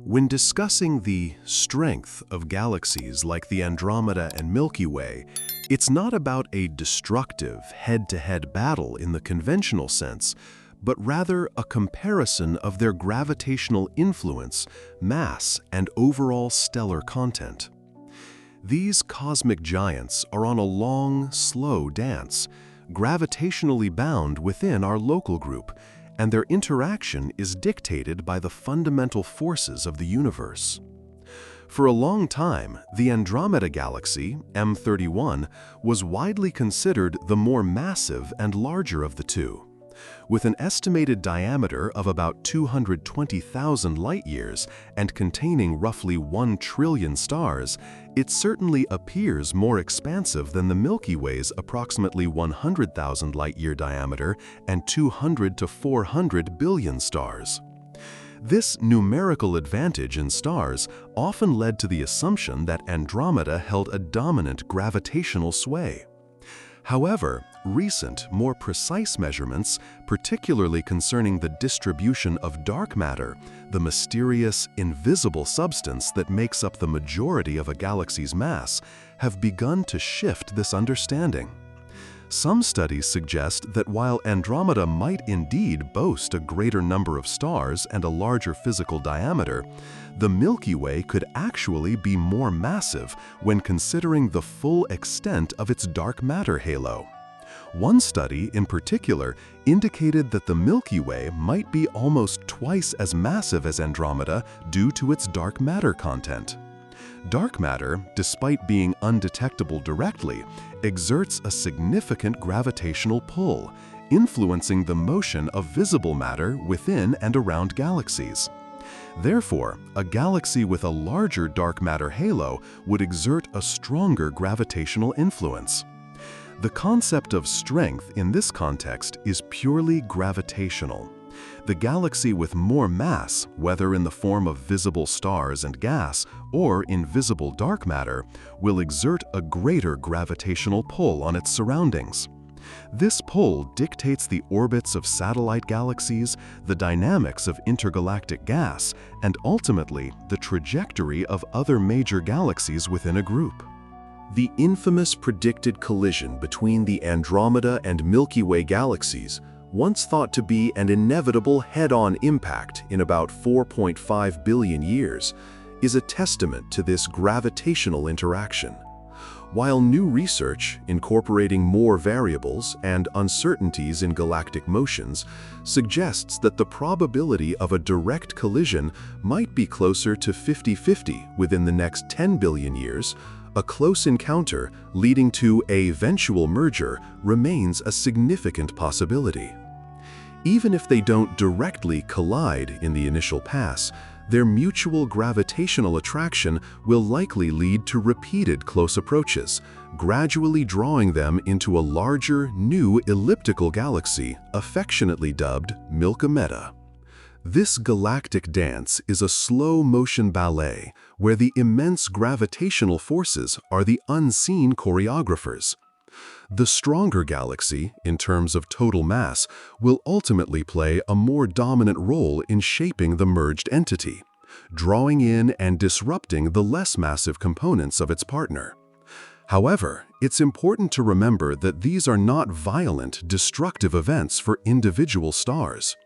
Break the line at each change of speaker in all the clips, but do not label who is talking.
When discussing the strength of galaxies like the Andromeda and Milky Way, it's not about a destructive head-to-head battle in the conventional sense, but rather a comparison of their gravitational influence, mass, and overall stellar content. These cosmic giants are on a long, slow dance, gravitationally bound within our local group, and their interaction is dictated by the fundamental forces of the universe. For a long time, the Andromeda Galaxy, M31, was widely considered the more massive and larger of the two. With an estimated diameter of about 220,000 light-years and containing roughly 1 trillion stars, it certainly appears more expansive than the Milky Way's approximately 100,000 light-year diameter and 200 to 400 billion stars. This numerical advantage in stars often led to the assumption that Andromeda held a dominant gravitational sway. However, recent, more precise measurements, particularly concerning the distribution of dark matter, the mysterious, invisible substance that makes up the majority of a galaxy's mass, have begun to shift this understanding. Some studies suggest that while Andromeda might indeed boast a greater number of stars and a larger physical diameter, the Milky Way could actually be more massive when considering the full extent of its dark matter halo. One study, in particular, indicated that the Milky Way might be almost twice as massive as Andromeda due to its dark matter content. Dark matter, despite being undetectable directly, exerts a significant gravitational pull, influencing the motion of visible matter within and around galaxies. Therefore, a galaxy with a larger dark matter halo would exert a stronger gravitational influence. The concept of strength in this context is purely gravitational. The galaxy with more mass, whether in the form of visible stars and gas or invisible dark matter, will exert a greater gravitational pull on its surroundings. This pull dictates the orbits of satellite galaxies, the dynamics of intergalactic gas, and ultimately the trajectory of other major galaxies within a group. The infamous predicted collision between the Andromeda and Milky Way galaxies, once thought to be an inevitable head-on impact in about 4.5 billion years, is a testament to this gravitational interaction. While new research, incorporating more variables and uncertainties in galactic motions, suggests that the probability of a direct collision might be closer to 50-50 within the next 10 billion years, a close encounter leading to an eventual merger remains a significant possibility. Even if they don't directly collide in the initial pass, their mutual gravitational attraction will likely lead to repeated close approaches, gradually drawing them into a larger, new elliptical galaxy, affectionately dubbed Milkomeda. This galactic dance is a slow-motion ballet where the immense gravitational forces are the unseen choreographers. The stronger galaxy, in terms of total mass, will ultimately play a more dominant role in shaping the merged entity, drawing in and disrupting the less massive components of its partner. However, it's important to remember that these are not violent, destructive events for individual stars.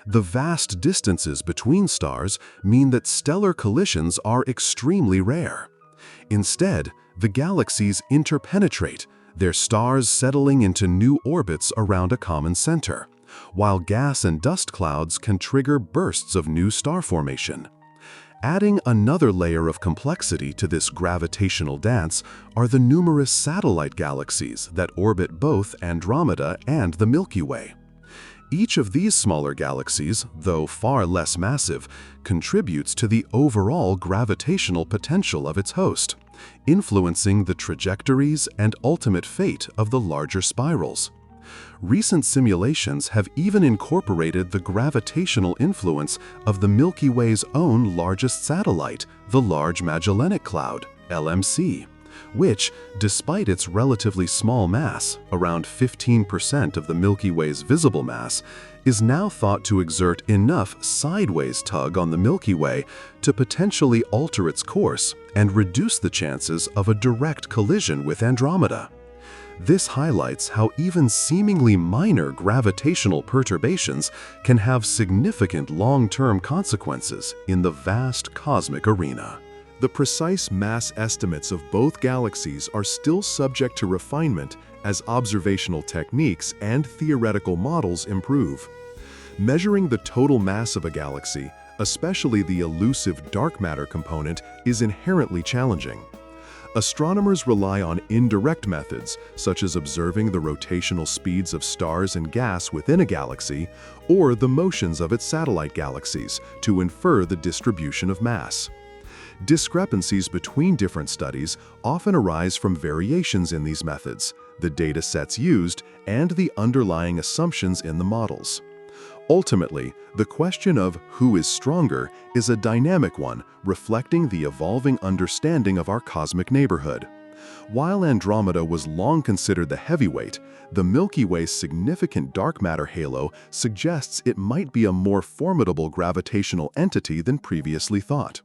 The vast distances between stars mean that stellar collisions are extremely rare. Instead, the galaxies interpenetrate, their stars settling into new orbits around a common center, while gas and dust clouds can trigger bursts of new star formation. Adding another layer of complexity to this gravitational dance are the numerous satellite galaxies that orbit both Andromeda and the Milky Way. Each of these smaller galaxies, though far less massive, contributes to the overall gravitational potential of its host, influencing the trajectories and ultimate fate of the larger spirals. Recent simulations have even incorporated the gravitational influence of the Milky Way's own largest satellite, the Large Magellanic Cloud, LMC, which, despite its relatively small mass, around 15% of the Milky Way's visible mass, is now thought to exert enough sideways tug on the Milky Way to potentially alter its course and reduce the chances of a direct collision with Andromeda. This highlights how even seemingly minor gravitational perturbations can have significant long-term consequences in the vast cosmic arena. The precise mass estimates of both galaxies are still subject to refinement as observational techniques and theoretical models improve. Measuring the total mass of a galaxy, especially the elusive dark matter component, is inherently challenging. Astronomers rely on indirect methods, such as observing the rotational speeds of stars and gas within a galaxy, or the motions of its satellite galaxies, to infer the distribution of mass. Discrepancies between different studies often arise from variations in these methods, the data sets used, and the underlying assumptions in the models. Ultimately, the question of who is stronger is a dynamic one, reflecting the evolving understanding of our cosmic neighborhood. While Andromeda was long considered the heavyweight, the Milky Way's significant dark matter halo suggests it might be a more formidable gravitational entity than previously thought.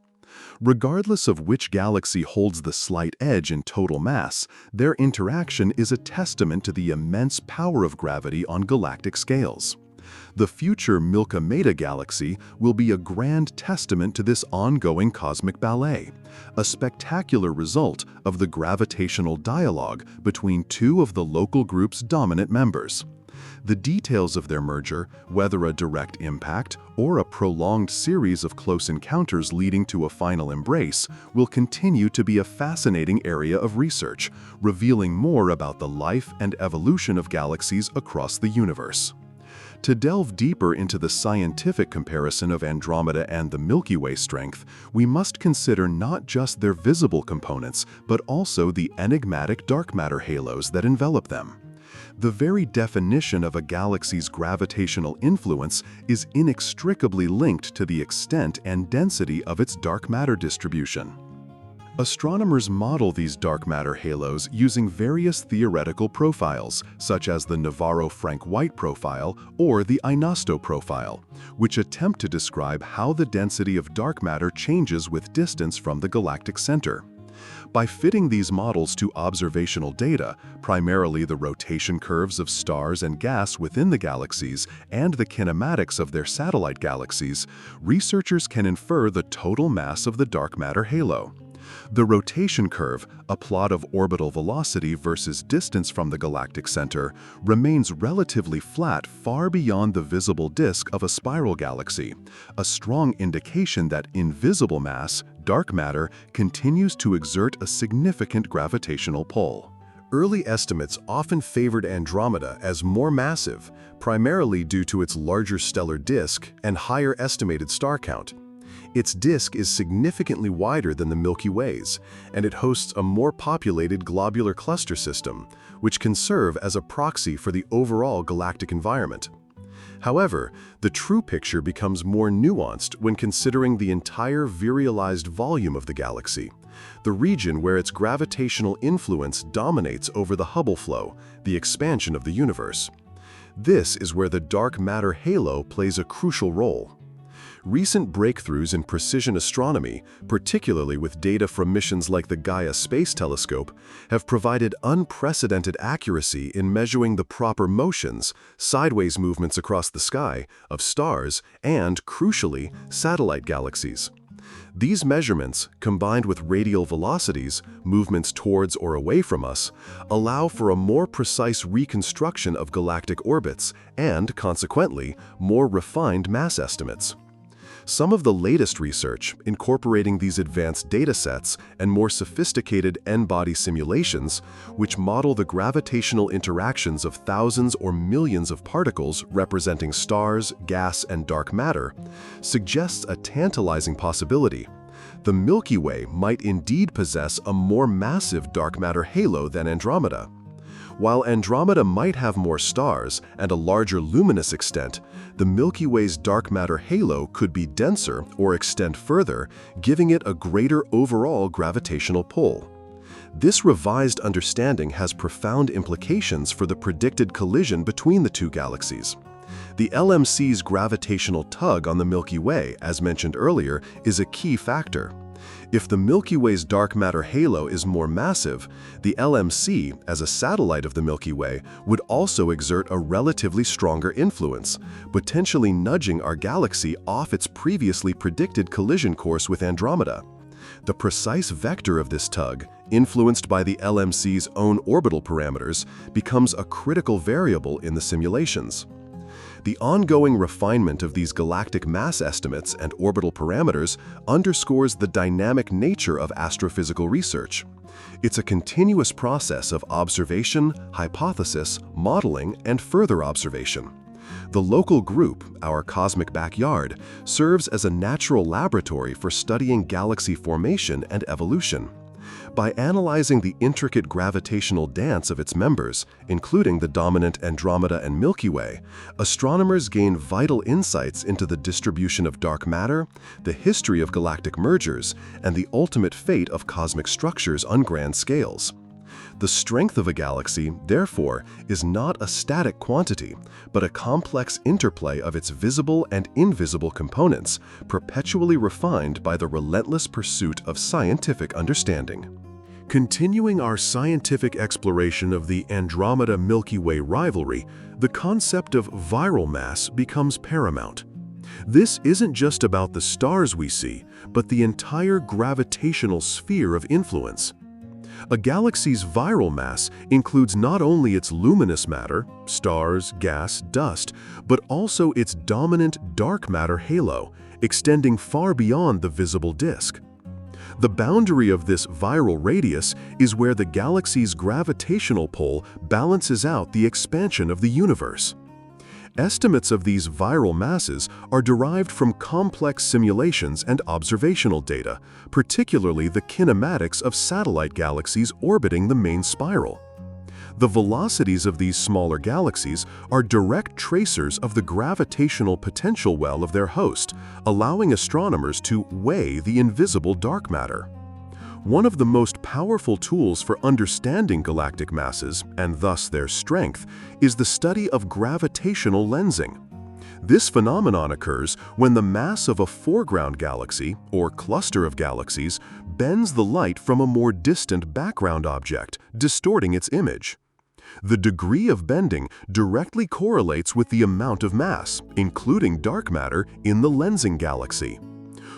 Regardless of which galaxy holds the slight edge in total mass, their interaction is a testament to the immense power of gravity on galactic scales. The future Milkomeda Galaxy will be a grand testament to this ongoing cosmic ballet, a spectacular result of the gravitational dialogue between two of the local group's dominant members. The details of their merger, whether a direct impact or a prolonged series of close encounters leading to a final embrace, will continue to be a fascinating area of research, revealing more about the life and evolution of galaxies across the universe. To delve deeper into the scientific comparison of Andromeda and the Milky Way strength, we must consider not just their visible components, but also the enigmatic dark matter halos that envelop them. The very definition of a galaxy's gravitational influence is inextricably linked to the extent and density of its dark matter distribution. Astronomers model these dark matter halos using various theoretical profiles, such as the Navarro-Frank-White profile or the Einasto profile, which attempt to describe how the density of dark matter changes with distance from the galactic center. By fitting these models to observational data, primarily the rotation curves of stars and gas within the galaxies and the kinematics of their satellite galaxies, researchers can infer the total mass of the dark matter halo. The rotation curve, a plot of orbital velocity versus distance from the galactic center, remains relatively flat far beyond the visible disk of a spiral galaxy, a strong indication that invisible mass, dark matter, continues to exert a significant gravitational pull. Early estimates often favored Andromeda as more massive, primarily due to its larger stellar disk and higher estimated star count. Its disk is significantly wider than the Milky Way's, and it hosts a more populated globular cluster system, which can serve as a proxy for the overall galactic environment. However, the true picture becomes more nuanced when considering the entire virialized volume of the galaxy, the region where its gravitational influence dominates over the Hubble flow, the expansion of the universe. This is where the dark matter halo plays a crucial role. Recent breakthroughs in precision astronomy, particularly with data from missions like the Gaia Space Telescope, have provided unprecedented accuracy in measuring the proper motions, sideways movements across the sky, of stars and, crucially, satellite galaxies. These measurements, combined with radial velocities, movements towards or away from us, allow for a more precise reconstruction of galactic orbits and, consequently, more refined mass estimates. Some of the latest research, incorporating these advanced datasets and more sophisticated N-body simulations, which model the gravitational interactions of thousands or millions of particles representing stars, gas, and dark matter, suggests a tantalizing possibility. The Milky Way might indeed possess a more massive dark matter halo than Andromeda. While Andromeda might have more stars and a larger luminous extent, the Milky Way's dark matter halo could be denser or extend further, giving it a greater overall gravitational pull. This revised understanding has profound implications for the predicted collision between the two galaxies. The LMC's gravitational tug on the Milky Way, as mentioned earlier, is a key factor. If the Milky Way's dark matter halo is more massive, the LMC, as a satellite of the Milky Way, would also exert a relatively stronger influence, potentially nudging our galaxy off its previously predicted collision course with Andromeda. The precise vector of this tug, influenced by the LMC's own orbital parameters, becomes a critical variable in the simulations. The ongoing refinement of these galactic mass estimates and orbital parameters underscores the dynamic nature of astrophysical research. It's a continuous process of observation, hypothesis, modeling, and further observation. The local group, our cosmic backyard, serves as a natural laboratory for studying galaxy formation and evolution. By analyzing the intricate gravitational dance of its members, including the dominant Andromeda and Milky Way, astronomers gain vital insights into the distribution of dark matter, the history of galactic mergers, and the ultimate fate of cosmic structures on grand scales. The strength of a galaxy, therefore, is not a static quantity, but a complex interplay of its visible and invisible components, perpetually refined by the relentless pursuit of scientific understanding. Continuing our scientific exploration of the Andromeda-Milky Way rivalry, the concept of viral mass becomes paramount. This isn't just about the stars we see, but the entire gravitational sphere of influence. A galaxy's viral mass includes not only its luminous matter, stars, gas, dust, but also its dominant dark matter halo, extending far beyond the visible disk. The boundary of this viral radius is where the galaxy's gravitational pull balances out the expansion of the universe. Estimates of these viral masses are derived from complex simulations and observational data, particularly the kinematics of satellite galaxies orbiting the main spiral. The velocities of these smaller galaxies are direct tracers of the gravitational potential well of their host, allowing astronomers to weigh the invisible dark matter. One of the most powerful tools for understanding galactic masses, and thus their strength, is the study of gravitational lensing. This phenomenon occurs when the mass of a foreground galaxy, or cluster of galaxies, bends the light from a more distant background object, distorting its image. The degree of bending directly correlates with the amount of mass, including dark matter, in the lensing galaxy.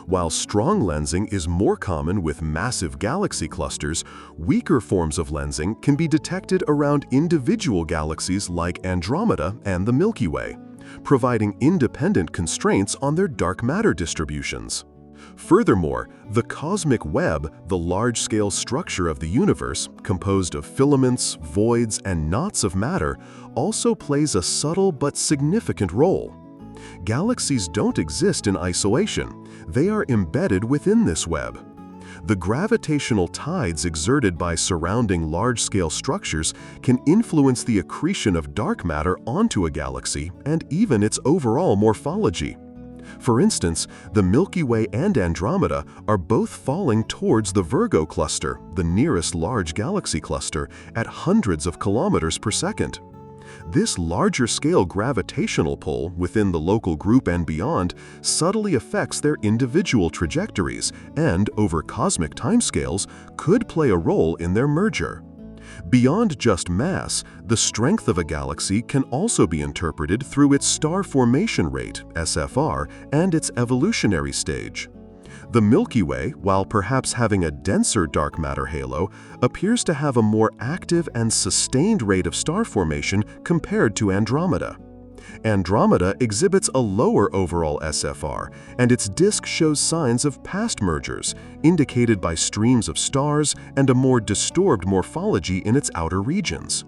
While strong lensing is more common with massive galaxy clusters, weaker forms of lensing can be detected around individual galaxies like Andromeda and the Milky Way, providing independent constraints on their dark matter distributions. Furthermore, the cosmic web, the large-scale structure of the universe, composed of filaments, voids, and knots of matter, also plays a subtle but significant role. Galaxies don't exist in isolation. They are embedded within this web. The gravitational tides exerted by surrounding large-scale structures can influence the accretion of dark matter onto a galaxy and even its overall morphology. For instance, the Milky Way and Andromeda are both falling towards the Virgo cluster, the nearest large galaxy cluster, at hundreds of kilometers per second. This larger-scale gravitational pull within the local group and beyond subtly affects their individual trajectories and, over cosmic timescales, could play a role in their merger. Beyond just mass, the strength of a galaxy can also be interpreted through its star formation rate, SFR, and its evolutionary stage. The Milky Way, while perhaps having a denser dark matter halo, appears to have a more active and sustained rate of star formation compared to Andromeda. Andromeda exhibits a lower overall SFR, and its disk shows signs of past mergers, indicated by streams of stars and a more disturbed morphology in its outer regions.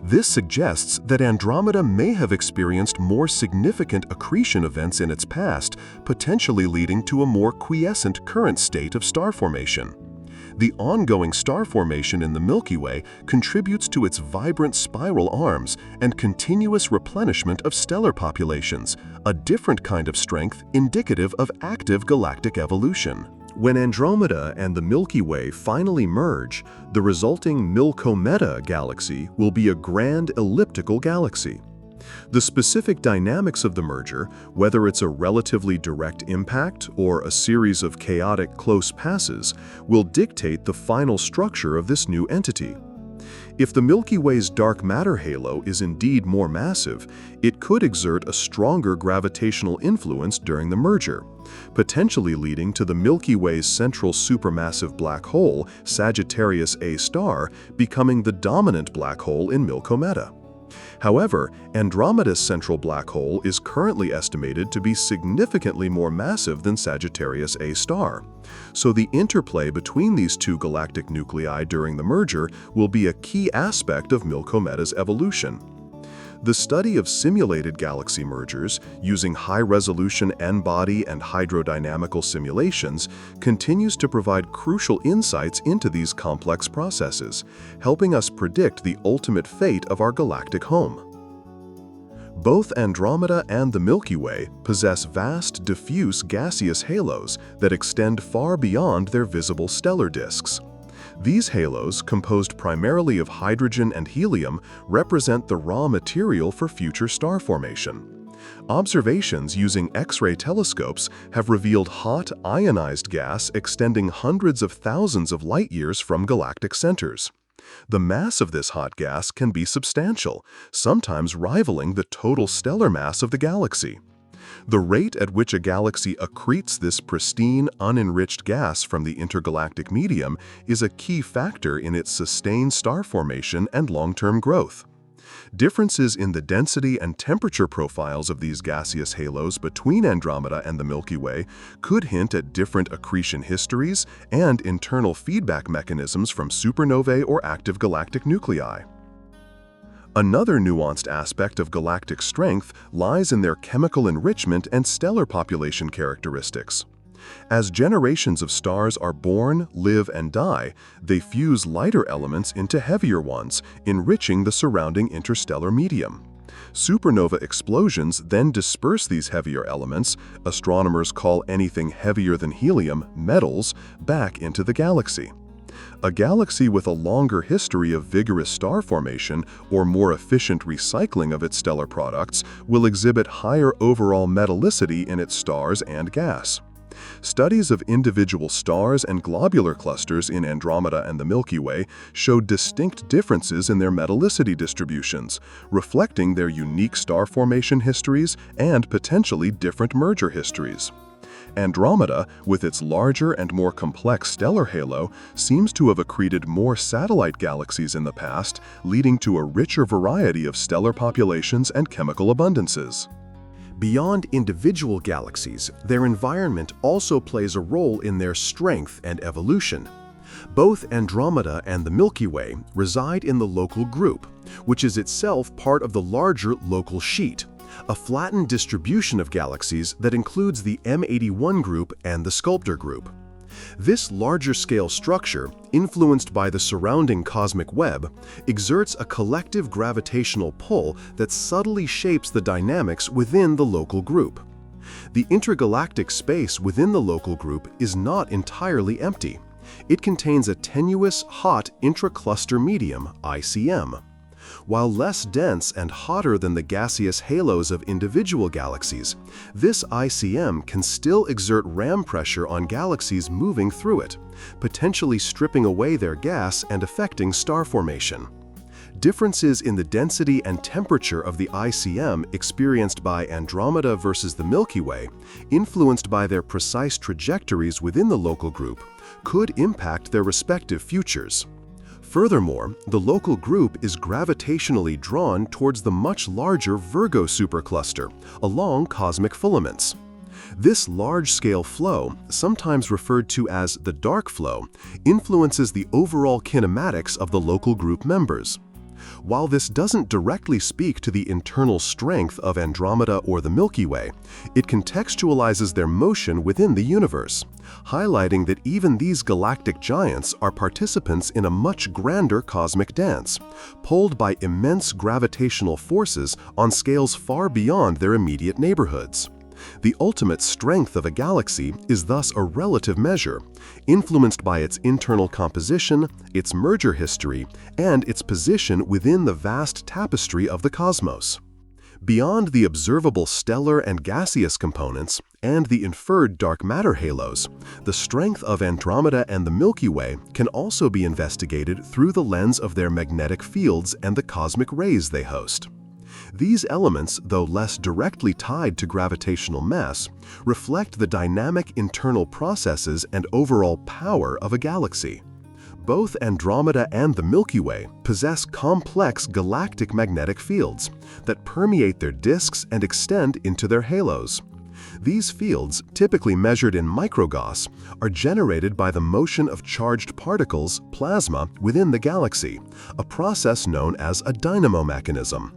This suggests that Andromeda may have experienced more significant accretion events in its past, potentially leading to a more quiescent current state of star formation. The ongoing star formation in the Milky Way contributes to its vibrant spiral arms and continuous replenishment of stellar populations, a different kind of strength indicative of active galactic evolution. When Andromeda and the Milky Way finally merge, the resulting Milkomeda galaxy will be a grand elliptical galaxy. The specific dynamics of the merger, whether it's a relatively direct impact or a series of chaotic close passes, will dictate the final structure of this new entity. If the Milky Way's dark matter halo is indeed more massive, it could exert a stronger gravitational influence during the merger, potentially leading to the Milky Way's central supermassive black hole, Sagittarius A star, becoming the dominant black hole in Milkomeda. However, Andromeda's central black hole is currently estimated to be significantly more massive than Sagittarius A star. So the interplay between these two galactic nuclei during the merger will be a key aspect of Milkomeda's evolution. The study of simulated galaxy mergers using high-resolution N-body and hydrodynamical simulations continues to provide crucial insights into these complex processes, helping us predict the ultimate fate of our galactic home. Both Andromeda and the Milky Way possess vast, diffuse gaseous halos that extend far beyond their visible stellar disks. These halos, composed primarily of hydrogen and helium, represent the raw material for future star formation. Observations using X-ray telescopes have revealed hot, ionized gas extending hundreds of thousands of light-years from galactic centers. The mass of this hot gas can be substantial, sometimes rivaling the total stellar mass of the galaxy. The rate at which a galaxy accretes this pristine, unenriched gas from the intergalactic medium is a key factor in its sustained star formation and long-term growth. Differences in the density and temperature profiles of these gaseous halos between Andromeda and the Milky Way could hint at different accretion histories and internal feedback mechanisms from supernovae or active galactic nuclei. Another nuanced aspect of galactic strength lies in their chemical enrichment and stellar population characteristics. As generations of stars are born, live, and die, they fuse lighter elements into heavier ones, enriching the surrounding interstellar medium. Supernova explosions then disperse these heavier elements, astronomers call anything heavier than helium, metals, back into the galaxy. A galaxy with a longer history of vigorous star formation or more efficient recycling of its stellar products will exhibit higher overall metallicity in its stars and gas. Studies of individual stars and globular clusters in Andromeda and the Milky Way showed distinct differences in their metallicity distributions, reflecting their unique star formation histories and potentially different merger histories. Andromeda, with its larger and more complex stellar halo, seems to have accreted more satellite galaxies in the past, leading to a richer variety of stellar populations and chemical abundances.
Beyond individual galaxies, their environment also plays a role in their strength and evolution. Both Andromeda and the Milky Way reside in the local group, which is itself part of the larger local sheet, a flattened distribution of galaxies that includes the M81 group and the Sculptor group. This larger-scale structure, influenced by the surrounding cosmic web, exerts a collective gravitational pull that subtly shapes the dynamics within the local group. The intergalactic space within the local group is not entirely empty. It contains a tenuous, hot intracluster medium, ICM. While less dense and hotter than the gaseous halos of individual galaxies, this ICM can still exert ram pressure on galaxies moving through it, potentially stripping away their gas and affecting star formation. Differences in the density and temperature of the ICM experienced by Andromeda versus the Milky Way, influenced by their precise trajectories within the local group, could impact their respective futures. Furthermore, the local group is gravitationally drawn towards the much larger Virgo supercluster along cosmic filaments. This large-scale flow, sometimes referred to as the dark flow, influences the overall kinematics of the local group members. While this doesn't directly speak to the internal strength of Andromeda or the Milky Way, it contextualizes their motion within the universe, highlighting that even these galactic giants are participants in a much grander cosmic dance, pulled by immense gravitational forces on scales far beyond their immediate neighborhoods. The ultimate strength of a galaxy is thus a relative measure, influenced by its internal composition, its merger history, and its position within the vast tapestry of the cosmos. Beyond the observable stellar and gaseous components and the inferred dark matter halos, the strength of Andromeda and the Milky Way can also be investigated through the lens of their magnetic fields and the cosmic rays they host. These elements, though less directly tied to gravitational mass, reflect the dynamic internal processes and overall power of a galaxy. Both Andromeda and the Milky Way possess complex galactic magnetic fields that permeate their disks and extend into their halos. These fields, typically measured in microgauss, are generated by the motion of charged particles, plasma, within the galaxy, a process known as a dynamo mechanism.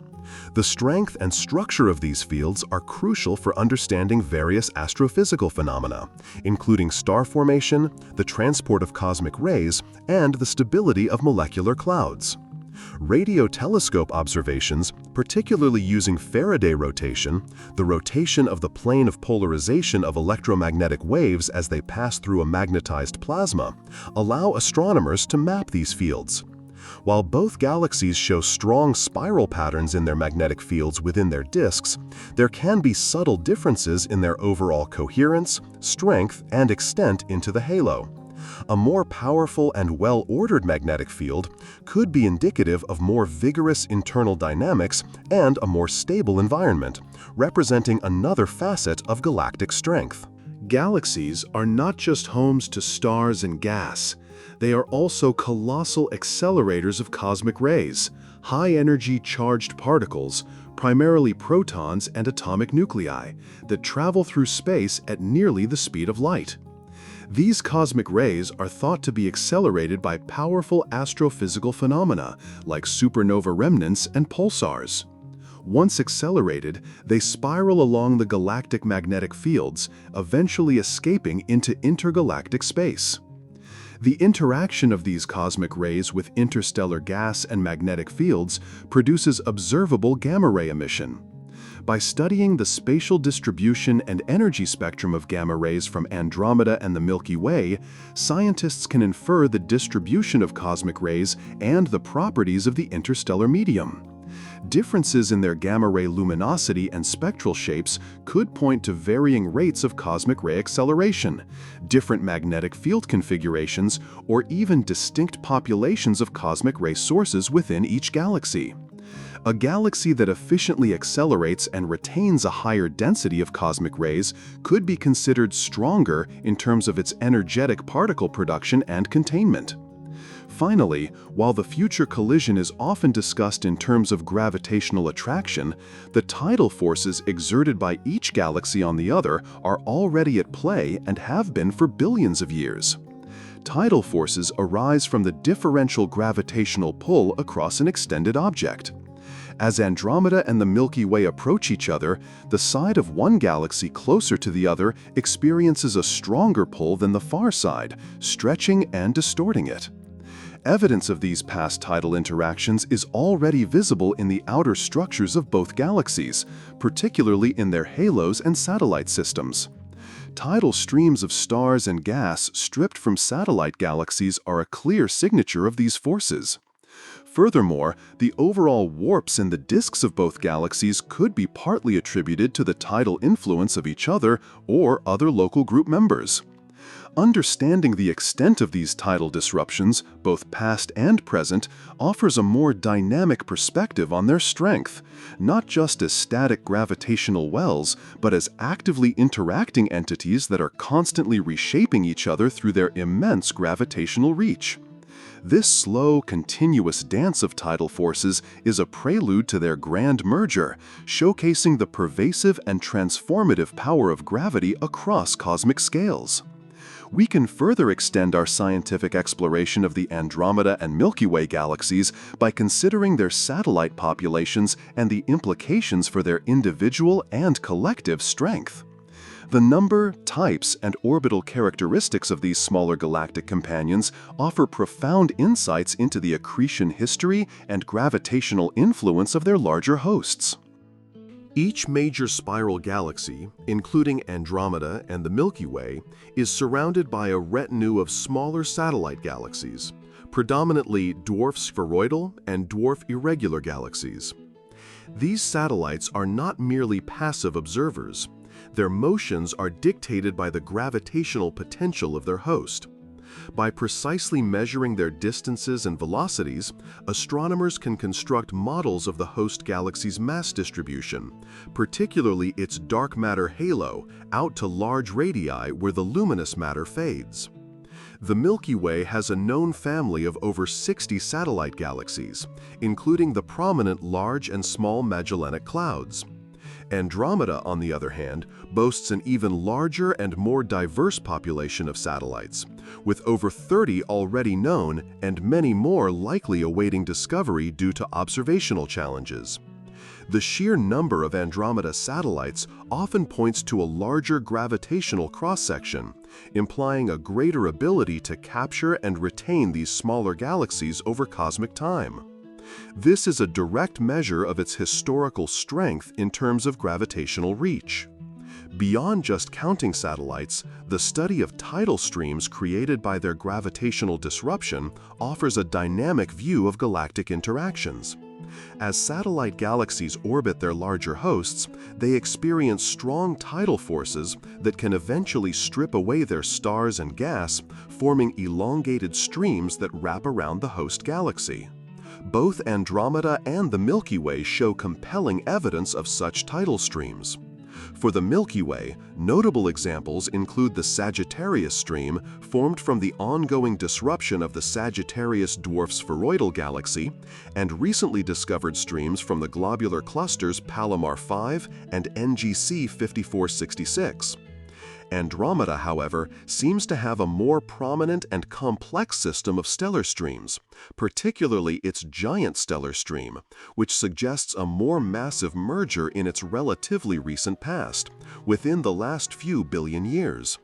The strength and structure of these fields are crucial for understanding various astrophysical phenomena, including star formation, the transport of cosmic rays, and the stability of molecular clouds. Radio telescope observations, particularly using Faraday rotation, the rotation of the plane of polarization of electromagnetic waves as they pass through a magnetized plasma, allow astronomers to map these fields. While both galaxies show strong spiral patterns in their magnetic fields within their disks, there can be subtle differences in their overall coherence, strength, and extent into the halo. A more powerful and well-ordered magnetic field could be indicative of more vigorous internal dynamics and a more stable environment, representing another facet of galactic strength.
Galaxies are not just homes to stars and gas. They are also colossal accelerators of cosmic rays, high-energy charged particles, primarily protons and atomic nuclei, that travel through space at nearly the speed of light. These cosmic rays are thought to be accelerated by powerful astrophysical phenomena like supernova remnants and pulsars. Once accelerated, they spiral along the galactic magnetic fields, eventually escaping into intergalactic space. The interaction of these cosmic rays with interstellar gas and magnetic fields produces observable gamma-ray emission. By studying the spatial distribution and energy spectrum of gamma rays from Andromeda and the Milky Way, scientists can infer the distribution of cosmic rays and the properties of the interstellar medium. Differences in their gamma-ray luminosity and spectral shapes could point to varying rates of cosmic ray acceleration, different magnetic field configurations, or even distinct populations of cosmic ray sources within each galaxy. A galaxy that efficiently accelerates and retains a higher density of cosmic rays could be considered stronger in terms of its energetic particle production and containment. Finally, while the future collision is often discussed in terms of gravitational attraction, the tidal forces exerted by each galaxy on the other are already at play and have been for billions of years. Tidal forces arise from the differential gravitational pull across an extended object. As Andromeda and the Milky Way approach each other, the side of one galaxy closer to the other experiences a stronger pull than the far side, stretching and distorting it. Evidence of these past tidal interactions is already visible in the outer structures of both galaxies, particularly in their halos and satellite systems. Tidal streams of stars and gas stripped from satellite galaxies are a clear signature of these forces. Furthermore, the overall warps in the disks of both galaxies could be partly attributed to the tidal influence of each other or other local group members. Understanding the extent of these tidal disruptions, both past and present, offers a more dynamic perspective on their strength, not just as static gravitational wells, but as actively interacting entities that are constantly reshaping each other through their immense gravitational reach. This slow, continuous dance of tidal forces is a prelude to their grand merger, showcasing the pervasive and transformative power of gravity across cosmic scales. We can further extend our scientific exploration of the Andromeda and Milky Way galaxies by considering their satellite populations and the implications for their individual and collective strength. The number, types, and orbital characteristics of these smaller galactic companions offer profound insights into the accretion history and gravitational influence of their larger hosts.
Each major spiral galaxy, including Andromeda and the Milky Way, is surrounded by a retinue of smaller satellite galaxies, predominantly dwarf spheroidal and dwarf irregular galaxies. These satellites are not merely passive observers. Their motions are dictated by the gravitational potential of their host. By precisely measuring their distances and velocities, astronomers can construct models of the host galaxy's mass distribution, particularly its dark matter halo, out to large radii where the luminous matter fades. The Milky Way has a known family of over 60 satellite galaxies, including the prominent large and small Magellanic Clouds. Andromeda, on the other hand, boasts an even larger and more diverse population of satellites, with over 30 already known and many more likely awaiting discovery due to observational challenges. The sheer number of Andromeda satellites often points to a larger gravitational cross-section, implying a greater ability to capture and retain these smaller galaxies over cosmic time. This is a direct measure of its historical strength in terms of gravitational reach. Beyond just counting satellites, the study of tidal streams created by their gravitational disruption offers a dynamic view of galactic interactions. As satellite galaxies orbit their larger hosts, they experience strong tidal forces that can eventually strip away their stars and gas, forming elongated streams that wrap around the host galaxy. Both Andromeda and the Milky Way show compelling evidence of such tidal streams. For the Milky Way, notable examples include the Sagittarius stream, formed from the ongoing disruption of the Sagittarius dwarf spheroidal galaxy, and recently discovered streams from the globular clusters Palomar 5 and NGC 5466. Andromeda, however, seems to have a more prominent and complex system of stellar streams, particularly its giant stellar stream, which suggests a more massive merger in its relatively recent past, within the last few billion years.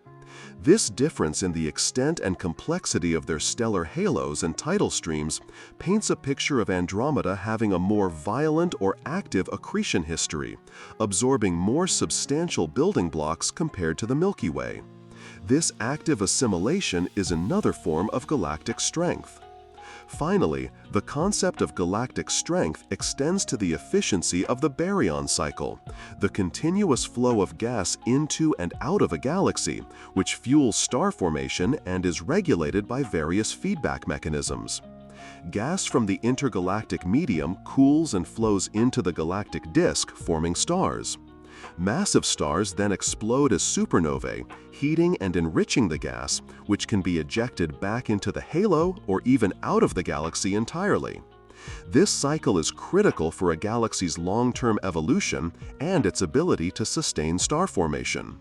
This difference in the extent and complexity of their stellar halos and tidal streams paints a picture of Andromeda having a more violent or active accretion history, absorbing more substantial building blocks compared to the Milky Way. This active assimilation is another form of galactic strength. Finally, the concept of galactic strength extends to the efficiency of the baryon cycle, the continuous flow of gas into and out of a galaxy, which fuels star formation and is regulated by various feedback mechanisms. Gas from the intergalactic medium cools and flows into the galactic disk, forming stars. Massive stars then explode as supernovae, heating and enriching the gas, which can be ejected back into the halo or even out of the galaxy entirely. This cycle is critical for a galaxy's long-term evolution and its ability to sustain star formation.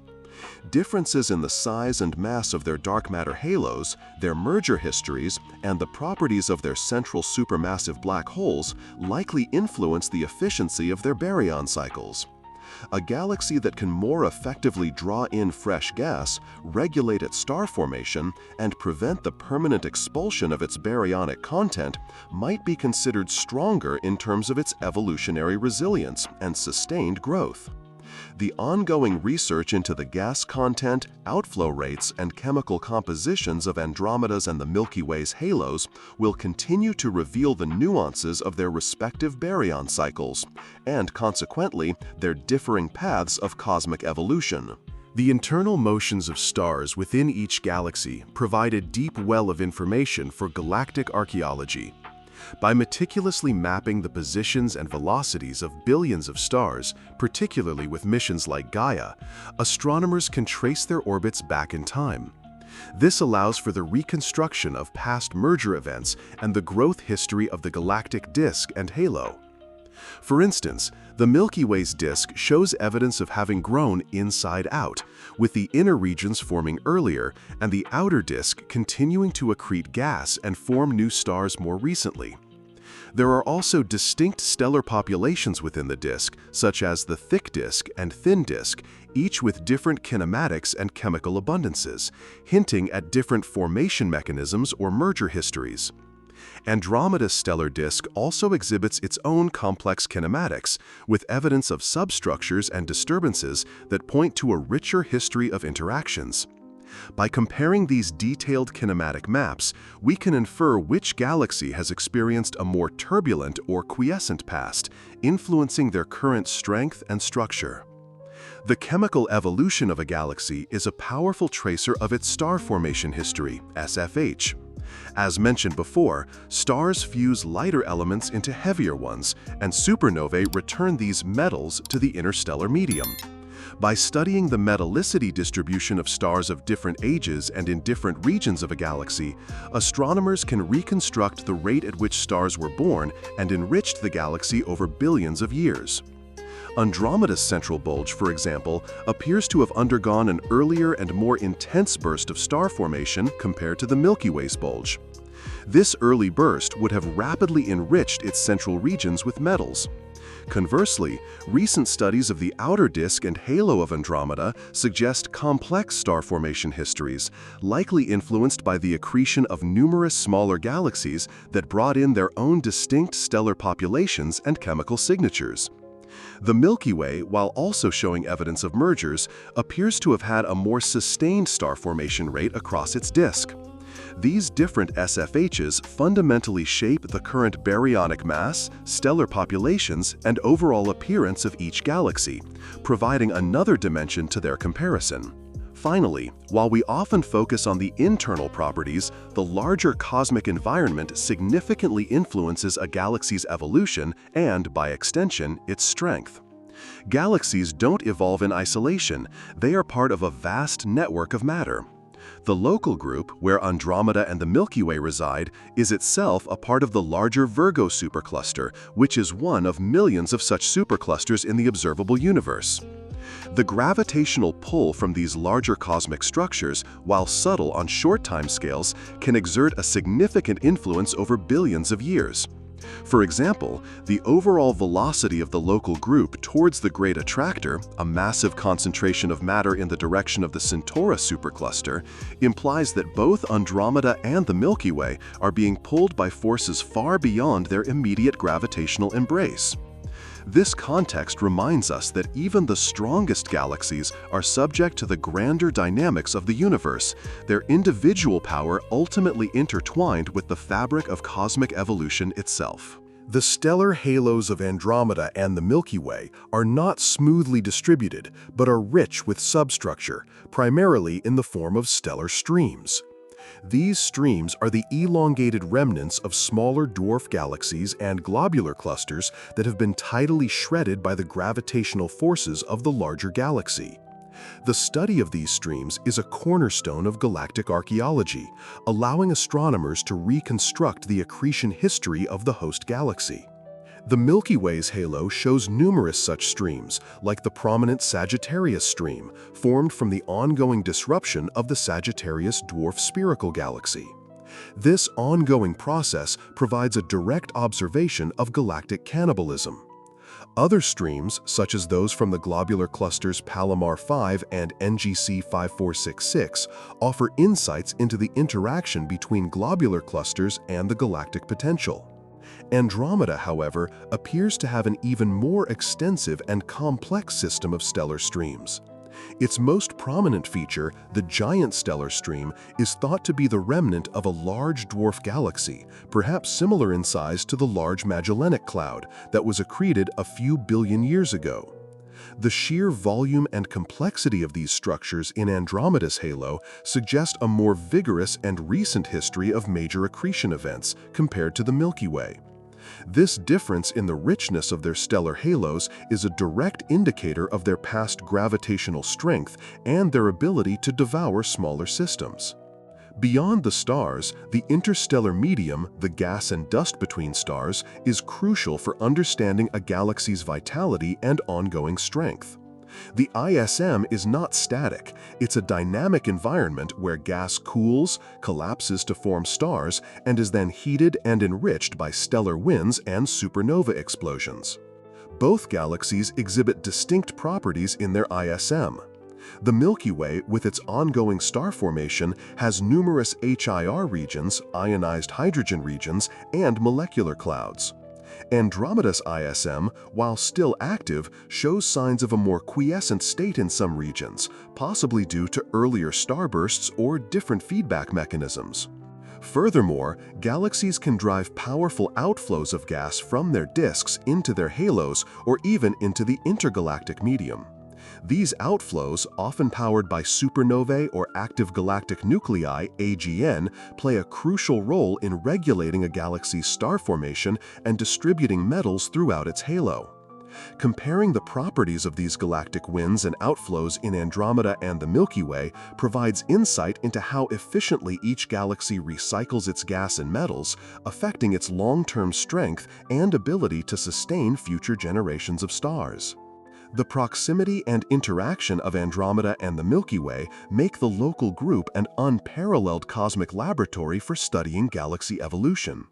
Differences in the size and mass of their dark matter halos, their merger histories, and the properties of their central supermassive black holes likely influence the efficiency of their baryon cycles. A galaxy that can more effectively draw in fresh gas, regulate its star formation, and prevent the permanent expulsion of its baryonic content might be considered stronger in terms of its evolutionary resilience and sustained growth. The ongoing research into the gas content, outflow rates, and chemical compositions of Andromeda's and the Milky Way's halos will continue to reveal the nuances of their respective baryon cycles, and consequently, their differing paths of cosmic evolution.
The internal motions of stars within each galaxy provide a deep well of information for galactic archaeology. By meticulously mapping the positions and velocities of billions of stars, particularly with missions like Gaia, astronomers can trace their orbits back in time. This allows for the reconstruction of past merger events and the growth history of the galactic disk and halo. For instance, the Milky Way's disk shows evidence of having grown inside out, with the inner regions forming earlier and the outer disk continuing to accrete gas and form new stars more recently. There are also distinct stellar populations within the disk, such as the thick disk and thin disk, each with different kinematics and chemical abundances, hinting at different formation mechanisms or merger histories.
Andromeda's stellar disk also exhibits its own complex kinematics, with evidence of substructures and disturbances that point to a richer history of interactions. By comparing these detailed kinematic maps, we can infer which galaxy has experienced a more turbulent or quiescent past, influencing their current strength and structure. The chemical evolution of a galaxy is a powerful tracer of its star formation history, SFH. As mentioned before, stars fuse lighter elements into heavier ones, and supernovae return these metals to the interstellar medium. By studying the metallicity distribution of stars of different ages and in different regions of a galaxy, astronomers can reconstruct the rate at which stars were born and enriched the galaxy over billions of years. Andromeda's central bulge, for example, appears to have undergone an earlier and more intense burst of star formation compared to the Milky Way's bulge. This early burst would have rapidly enriched its central regions with metals. Conversely, recent studies of the outer disk and halo of Andromeda suggest complex star formation histories, likely influenced by the accretion of numerous smaller galaxies that brought in their own distinct stellar populations and chemical signatures. The Milky Way, while also showing evidence of mergers, appears to have had a more sustained star formation rate across its disk. These different SFHs fundamentally shape the current baryonic mass, stellar populations, and overall appearance of each galaxy, providing another dimension to their comparison. Finally, while we often focus on the internal properties, the larger cosmic environment significantly influences a galaxy's evolution and, by extension, its strength. Galaxies don't evolve in isolation, they are part of a vast network of matter. The local group, where Andromeda and the Milky Way reside, is itself a part of the larger Virgo supercluster, which is one of millions of such superclusters in the observable universe. The gravitational pull from these larger cosmic structures, while subtle on short timescales, can exert a significant influence over billions of years. For example, the overall velocity of the local group towards the Great Attractor, a massive concentration of matter in the direction of the Centaurus supercluster, implies that both Andromeda and the Milky Way are being pulled by forces far beyond their immediate gravitational embrace. This context reminds us that even the strongest galaxies are subject to the grander dynamics of the universe, their individual power ultimately intertwined with the fabric of cosmic evolution itself.
The stellar halos of Andromeda and the Milky Way are not smoothly distributed, but are rich with substructure, primarily in the form of stellar streams. These streams are the elongated remnants of smaller dwarf galaxies and globular clusters that have been tidally shredded by the gravitational forces of the larger galaxy. The study of these streams is a cornerstone of galactic archaeology, allowing astronomers to reconstruct the accretion history of the host galaxy. The Milky Way's halo shows numerous such streams, like the prominent Sagittarius stream, formed from the ongoing disruption of the Sagittarius dwarf spherical galaxy. This ongoing process provides a direct observation of galactic cannibalism. Other streams, such as those from the globular clusters Palomar 5 and NGC 5466, offer insights into the interaction between globular clusters and the galactic potential. Andromeda, however, appears to have an even more extensive and complex system of stellar streams. Its most prominent feature, the giant stellar stream, is thought to be the remnant of a large dwarf galaxy, perhaps similar in size to the Large Magellanic Cloud that was accreted a few billion years ago. The sheer volume and complexity of these structures in Andromeda's halo suggest a more vigorous and recent history of major accretion events compared to the Milky Way. This difference in the richness of their stellar halos is a direct indicator of their past gravitational strength and their ability to devour smaller systems. Beyond the stars, the interstellar medium, the gas and dust between stars, is crucial for understanding a galaxy's vitality and ongoing strength. The ISM is not static, it's a dynamic environment where gas cools, collapses to form stars, and is then heated and enriched by stellar winds and supernova explosions. Both galaxies exhibit distinct properties in their ISM.
The Milky Way, with its ongoing star formation, has numerous HIR regions, ionized hydrogen regions, and molecular clouds. Andromeda's ISM, while still active, shows signs of a more quiescent state in some regions, possibly due to earlier starbursts or different feedback mechanisms. Furthermore, galaxies can drive powerful outflows of gas from their disks into their halos or even into the intergalactic medium. These outflows, often powered by supernovae or active galactic nuclei (AGN), play a crucial role in regulating a galaxy's star formation and distributing metals throughout its halo. Comparing the properties of these galactic winds and outflows in Andromeda and the Milky Way provides insight into how efficiently each galaxy recycles its gas and metals, affecting its long-term strength and ability to sustain future generations of stars. The proximity and interaction of Andromeda and the Milky Way make the local group an unparalleled cosmic laboratory for studying galaxy evolution.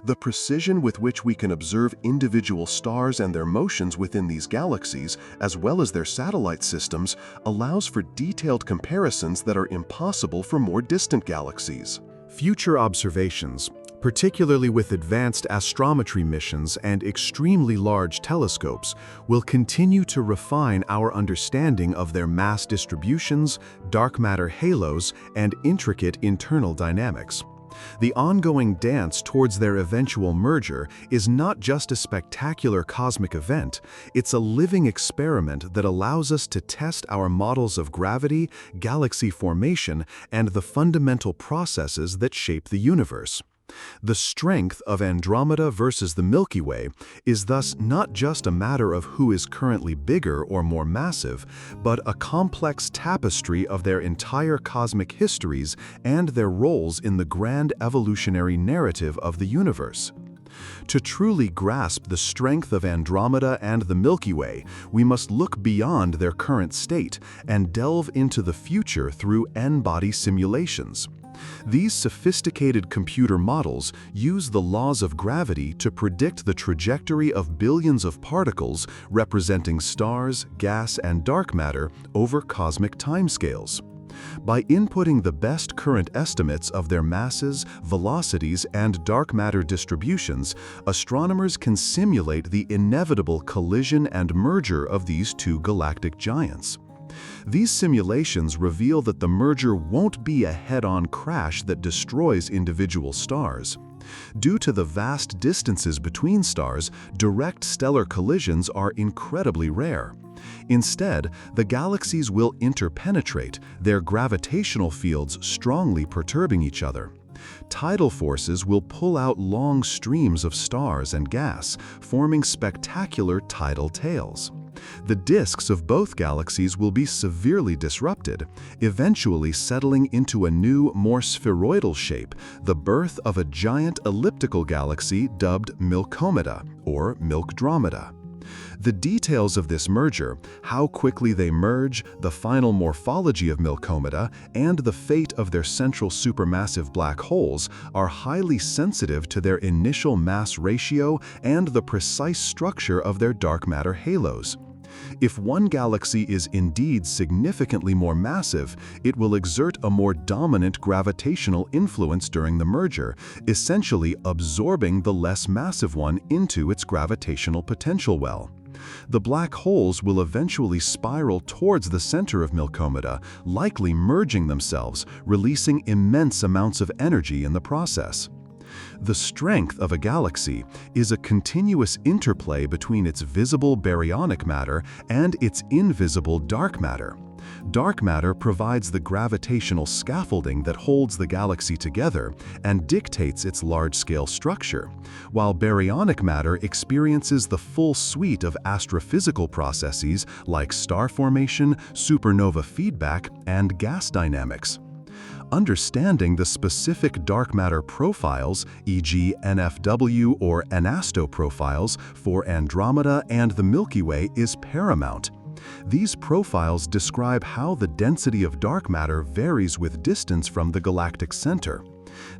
The precision with which we can observe individual stars and their motions within these galaxies, as well as their satellite systems, allows for detailed comparisons that are impossible for more distant galaxies.
Future observations, particularly with advanced astrometry missions and extremely large telescopes, will continue to refine our understanding of their mass distributions, dark matter halos, and intricate internal dynamics. The ongoing dance towards their eventual merger is not just a spectacular cosmic event, it's a living experiment that allows us to test our models of gravity, galaxy formation, and the fundamental processes that shape the universe. The strength of Andromeda versus the Milky Way is thus not just a matter of who is currently bigger or more massive, but a complex tapestry of their entire cosmic histories and their roles in the grand evolutionary narrative of the universe. To truly grasp the strength of Andromeda and the Milky Way, we must look beyond their current state and delve into the future through N-body simulations. These sophisticated computer models use the laws of gravity to predict the trajectory of billions of particles representing stars, gas, and dark matter over cosmic timescales. By inputting the best current estimates of their masses, velocities, and dark matter distributions, astronomers can simulate the inevitable collision and merger of these two galactic giants. These simulations reveal that the merger won't be a head-on crash that destroys individual stars. Due to the vast distances between stars, direct stellar collisions are incredibly rare. Instead, the galaxies will interpenetrate, their gravitational fields strongly perturbing each other. Tidal forces will pull out long streams of stars and gas, forming spectacular tidal tails. The disks of both galaxies will be severely disrupted, eventually settling into a new, more spheroidal shape, the birth of a giant elliptical galaxy dubbed Milkomeda, or Milkdromeda. The details of this merger, how quickly they merge, the final morphology of Milkomeda, and the fate of their central supermassive black holes are highly sensitive to their initial mass ratio and the precise structure of their dark matter halos. If one galaxy is indeed significantly more massive, it will exert a more dominant gravitational influence during the merger, essentially absorbing the less massive one into its gravitational potential well. The black holes will eventually spiral towards the center of Milkomeda, likely merging themselves, releasing immense amounts of energy in the process. The strength of a galaxy is a continuous interplay between its visible baryonic matter and its invisible dark matter. Dark matter provides the gravitational scaffolding that holds the galaxy together and dictates its large-scale structure, while baryonic matter experiences the full suite of astrophysical processes like star formation, supernova feedback, and gas dynamics. Understanding the specific dark matter profiles, e.g. NFW or ANASTO profiles, for Andromeda and the Milky Way is paramount. These profiles describe how the density of dark matter varies with distance from the galactic center.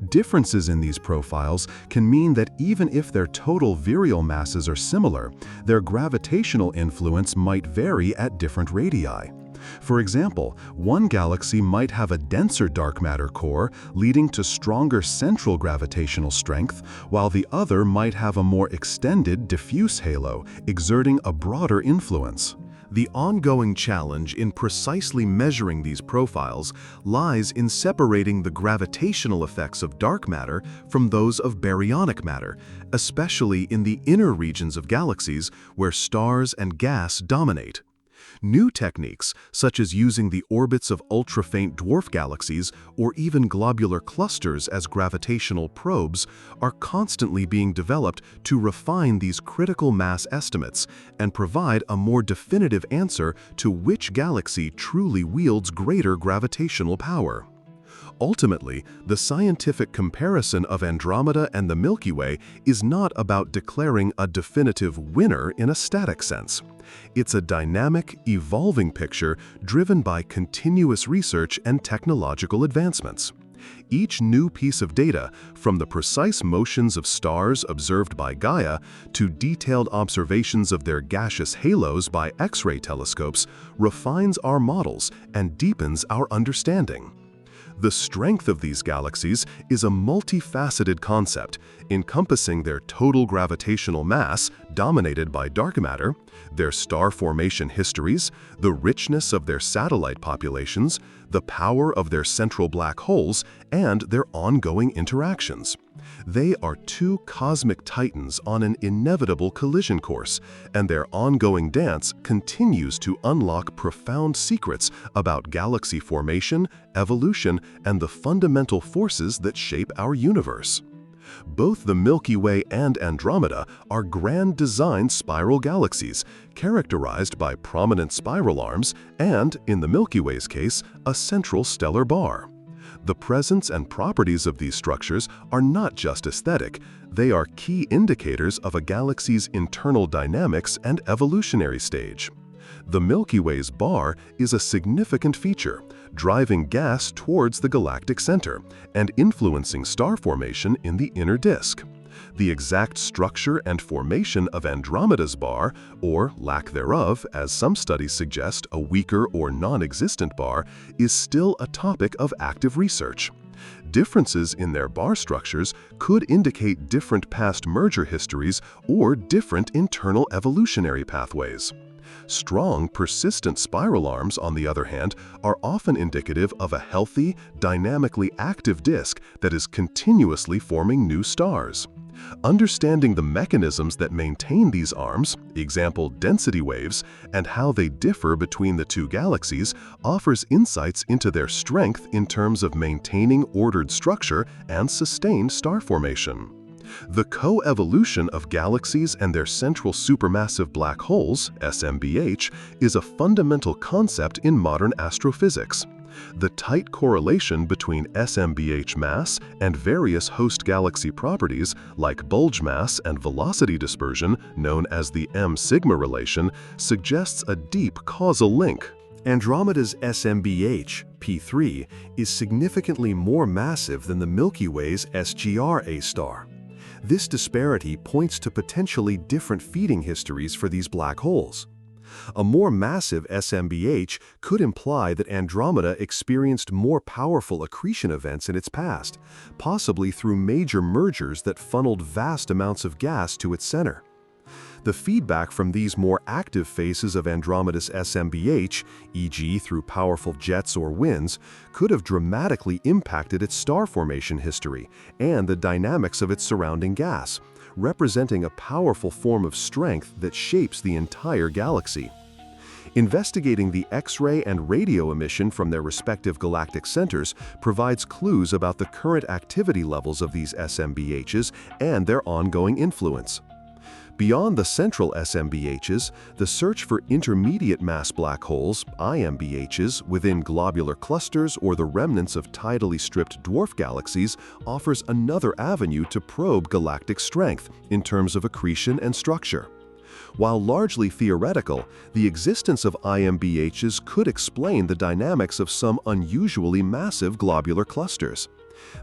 Differences in these profiles can mean that even if their total virial masses are similar, their gravitational influence might vary at different radii.
For example, one galaxy might have a denser dark matter core, leading to stronger central gravitational strength, while the other might have a more extended diffuse halo, exerting a broader influence.
The ongoing challenge in precisely measuring these profiles lies in separating the gravitational effects of dark matter from those of baryonic matter, especially in the inner regions of galaxies where stars and gas dominate. New techniques, such as using the orbits of ultra-faint dwarf galaxies or even globular clusters as gravitational probes, are constantly being developed to refine these critical mass estimates and provide a more definitive answer to which galaxy truly wields greater gravitational power. Ultimately, the scientific comparison of Andromeda and the Milky Way is not about declaring a definitive winner in a static sense. It's a dynamic, evolving picture driven by continuous research and technological advancements. Each new piece of data, from the precise motions of stars observed by Gaia to detailed observations of their gaseous halos by X-ray telescopes, refines our models and deepens our understanding. The strength of these galaxies is a multifaceted concept, encompassing their total gravitational mass, dominated by dark matter, their star formation histories, the richness of their satellite populations, the power of their central black holes, and their ongoing interactions. They are two cosmic titans on an inevitable collision course, and their ongoing dance continues to unlock profound secrets about galaxy formation, evolution, and the fundamental forces that shape our universe. Both the Milky Way and Andromeda are grand design spiral galaxies, characterized by prominent spiral arms and, in the Milky Way's case, a central stellar bar. The presence and properties of these structures are not just aesthetic, they are key indicators of a galaxy's internal dynamics and evolutionary stage. The Milky Way's bar is a significant feature, driving gas towards the galactic center and influencing star formation in the inner disk. The exact structure and formation of Andromeda's bar, or lack thereof, as some studies suggest a weaker or non-existent bar, is still a topic of active research. Differences in their bar structures could indicate different past merger histories or different internal evolutionary pathways. Strong, persistent spiral arms, on the other hand, are often indicative of a healthy, dynamically active disk that is continuously forming new stars. Understanding the mechanisms that maintain these arms, example density waves, and how they differ between the two galaxies offers insights into their strength in terms of maintaining ordered structure and sustained star formation. The co-evolution of galaxies and their central supermassive black holes, SMBH, is a fundamental concept in modern astrophysics. The tight correlation between SMBH mass and various host galaxy properties like bulge mass and velocity dispersion, known as the M-sigma relation, suggests a deep causal link. Andromeda's SMBH, P3, is significantly more massive than the Milky Way's SGR A star. This disparity points to potentially different feeding histories for these black holes. A more massive SMBH could imply that Andromeda experienced more powerful accretion events in its past, possibly through major mergers that funneled vast amounts of gas to its center. The feedback from these more active phases of Andromeda's SMBH, e.g. through powerful jets or winds, could have dramatically impacted its star formation history and the dynamics of its surrounding gas, representing a powerful form of strength that shapes the entire galaxy. Investigating the X-ray and radio emission from their respective galactic centers provides clues about the current activity levels of these SMBHs and their ongoing influence. Beyond the central SMBHs, the search for intermediate mass black holes, IMBHs, within globular clusters or the remnants of tidally stripped dwarf galaxies offers another avenue to probe galactic strength in terms of accretion and structure. While largely theoretical, the existence of IMBHs could explain the dynamics of some unusually massive globular clusters.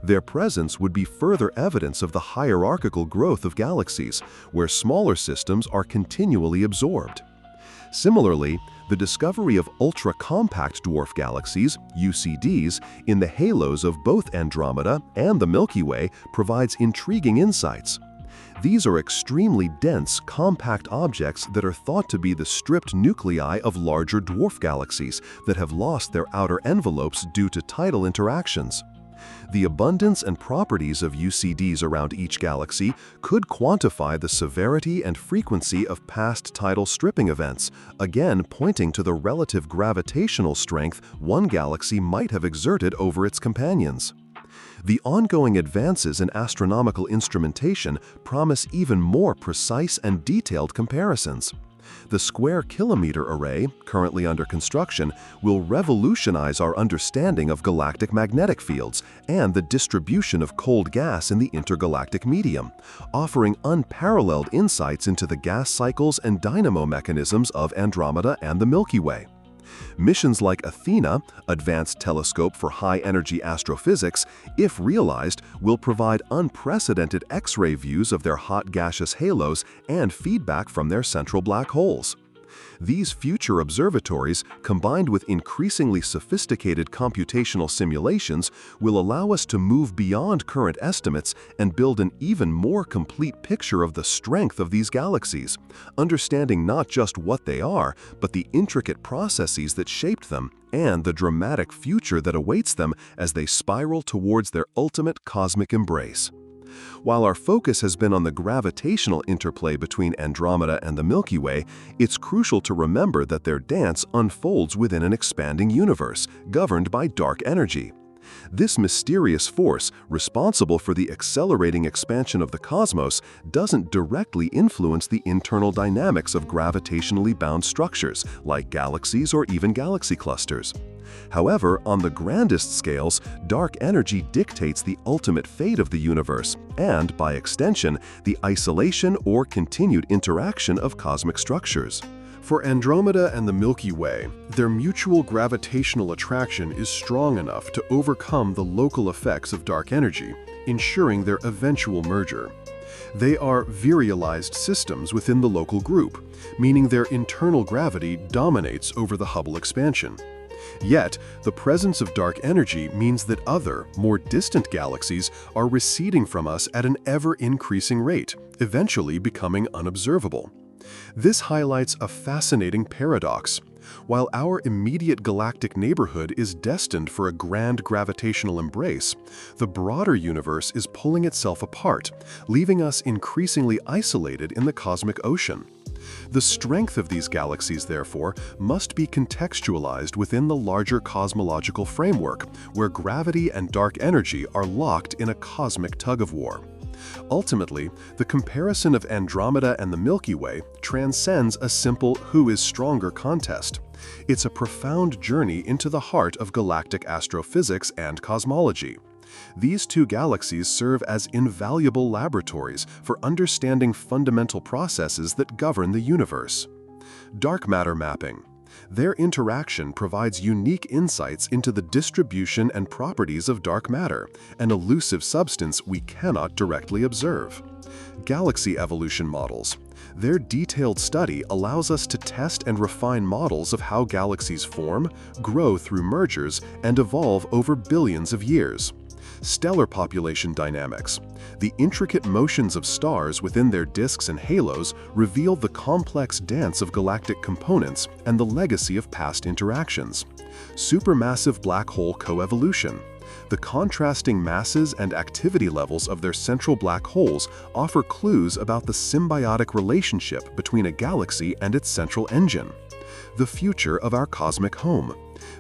Their presence would be further evidence of the hierarchical growth of galaxies, where smaller systems are continually absorbed.
Similarly, the discovery of ultra-compact dwarf galaxies, UCDs, in the halos of both Andromeda and the Milky Way provides intriguing insights. These are extremely dense, compact objects that are thought to be the stripped nuclei of larger dwarf galaxies that have lost their outer envelopes due to tidal interactions. The abundance and properties of UCDs around each galaxy could quantify the severity and frequency of past tidal stripping events, again pointing to the relative gravitational strength one galaxy might have exerted over its companions. The ongoing advances in astronomical instrumentation promise even more precise and detailed comparisons. The Square Kilometre Array, currently under construction, will revolutionize our understanding of galactic magnetic fields and the distribution of cold gas in the intergalactic medium, offering unparalleled insights into the gas cycles and dynamo mechanisms of Andromeda and the Milky Way. Missions like Athena, Advanced Telescope for High-Energy Astrophysics, if realized, will provide unprecedented X-ray views of their hot gaseous halos and feedback from their central black holes. These future observatories, combined with increasingly sophisticated computational simulations, will allow us to move beyond current estimates and build an even more complete picture of the strength of these galaxies, understanding not just what they are, but the intricate processes that shaped them and the dramatic future that awaits them as they spiral towards their ultimate cosmic embrace. While our focus has been on the gravitational interplay between Andromeda and the Milky Way, it's crucial to remember that their dance unfolds within an expanding universe, governed by dark energy. This mysterious force, responsible for the accelerating expansion of the cosmos, doesn't directly influence the internal dynamics of gravitationally bound structures, like galaxies or even galaxy clusters. However, on the grandest scales, dark energy dictates the ultimate fate of the universe and, by extension, the isolation or continued interaction of cosmic structures.
For Andromeda and the Milky Way, their mutual gravitational attraction is strong enough to overcome the local effects of dark energy, ensuring their eventual merger. They are virialized systems within the local group, meaning their internal gravity dominates over the Hubble expansion. Yet, the presence of dark energy means that other, more distant galaxies are receding from us at an ever-increasing rate, eventually becoming unobservable. This highlights a fascinating paradox. While our immediate galactic neighborhood is destined for a grand gravitational embrace, the broader universe is pulling itself apart, leaving us increasingly isolated in the cosmic ocean. The strength of these galaxies, therefore, must be contextualized within the larger cosmological framework, where gravity and dark energy are locked in a cosmic tug-of-war. Ultimately, the comparison of Andromeda and the Milky Way transcends a simple who is stronger contest. It's a profound journey into the heart of galactic astrophysics and cosmology. These two galaxies serve as invaluable laboratories for understanding fundamental processes that govern the universe. Dark matter mapping. Their interaction provides unique insights into the distribution and properties of dark matter, an elusive substance we cannot directly observe. Galaxy evolution models. Their detailed study allows us to test and refine models of how galaxies form, grow through mergers, and evolve over billions of years. Stellar population dynamics. The intricate motions of stars within their disks and halos reveal the complex dance of galactic components and the legacy of past interactions. Supermassive black hole coevolution. The contrasting masses and activity levels of their central black holes offer clues about the symbiotic relationship between a galaxy and its central engine. The future of our cosmic home.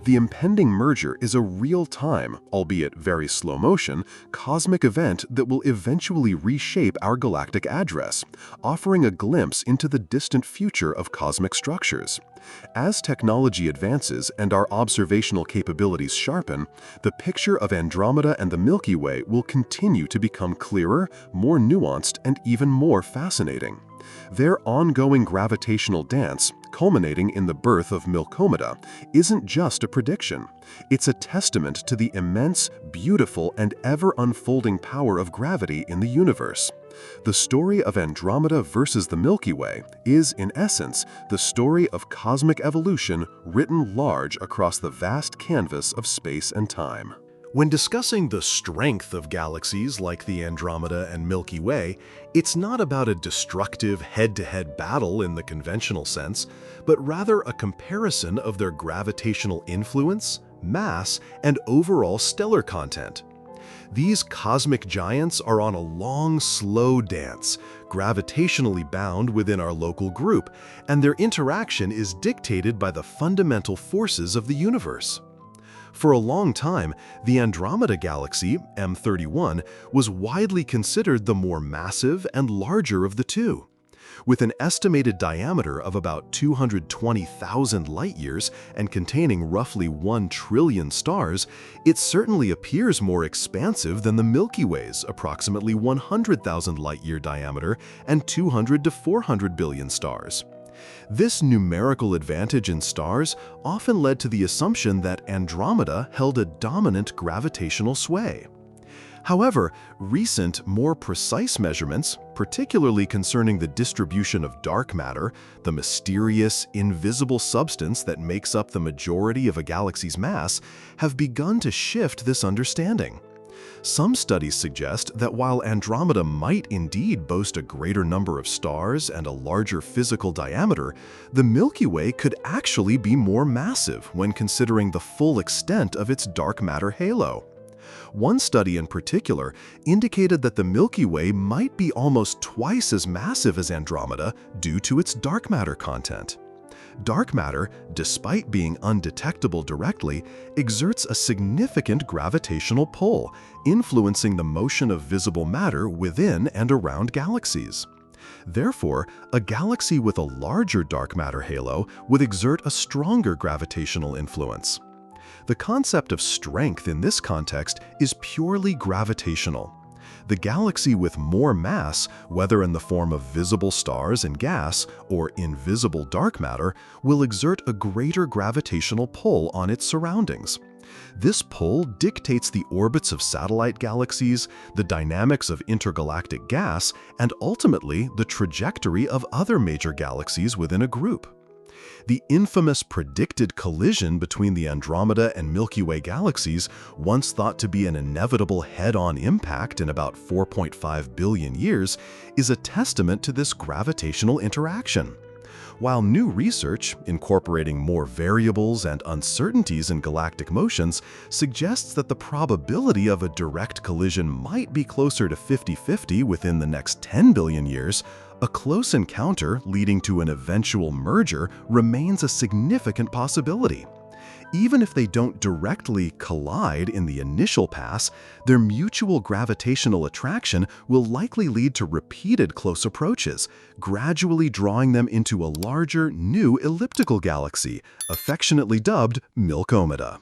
The impending merger is a real-time, albeit very slow motion, cosmic event that will eventually reshape our galactic address, offering a glimpse into the distant future of cosmic structures. As technology advances and our observational capabilities sharpen, the picture of Andromeda and the Milky Way will continue to become clearer, more nuanced, and even more fascinating. Their ongoing gravitational dance,
culminating in the birth of Milkomeda, isn't just a prediction. It's a testament to the immense, beautiful, and ever-unfolding power of gravity in the universe. The story of Andromeda versus the Milky Way is, in essence, the story of cosmic evolution written large across the vast canvas of space and time.
When discussing the strength of galaxies like the Andromeda and Milky Way, it's not about a destructive head-to-head battle in the conventional sense, but rather a comparison of their gravitational influence, mass, and overall stellar content. These cosmic giants are on a long, slow dance, gravitationally bound within our local group, and their interaction is dictated by the fundamental forces of the universe. For a long time, the Andromeda Galaxy, M31, was widely considered the more massive and larger of the two. With an estimated diameter of about 220,000 light-years and containing roughly 1 trillion stars, it certainly appears more expansive than the Milky Way's approximately 100,000 light-year diameter and 200 to 400 billion stars. This numerical advantage in stars often led to the assumption that Andromeda held a dominant gravitational sway. However, recent, more precise measurements, particularly concerning the distribution of dark matter, the mysterious, invisible substance that makes up the majority of a galaxy's mass, have begun to shift this understanding. Some studies suggest that while Andromeda might indeed boast a greater number of stars and a larger physical diameter, the Milky Way could actually be more massive when considering the full extent of its dark matter halo. One study in particular indicated that the Milky Way might be almost twice as massive as Andromeda due to its dark matter content. Dark matter, despite being undetectable directly, exerts a significant gravitational pull, influencing the motion of visible matter within and around galaxies. Therefore, a galaxy with a larger dark matter halo would exert a stronger gravitational influence. The concept of strength in this context is purely gravitational. The galaxy with more mass, whether in the form of visible stars and gas or invisible dark matter, will exert a greater gravitational pull on its surroundings. This pull dictates the orbits of satellite galaxies, the dynamics of intergalactic gas, and ultimately the trajectory of other major galaxies within a group. The infamous predicted collision between the Andromeda and Milky Way galaxies, once thought to be an inevitable head-on impact in about 4.5 billion years, is a testament to this gravitational interaction. While new research, incorporating more variables and uncertainties in galactic motions, suggests that the probability of a direct collision might be closer to 50-50 within the next 10 billion years, a close encounter leading to an eventual merger remains a significant possibility. Even if they don't directly collide in the initial pass, their mutual gravitational attraction will likely lead to repeated close approaches, gradually drawing them into a larger, new elliptical galaxy, affectionately dubbed Milkomeda.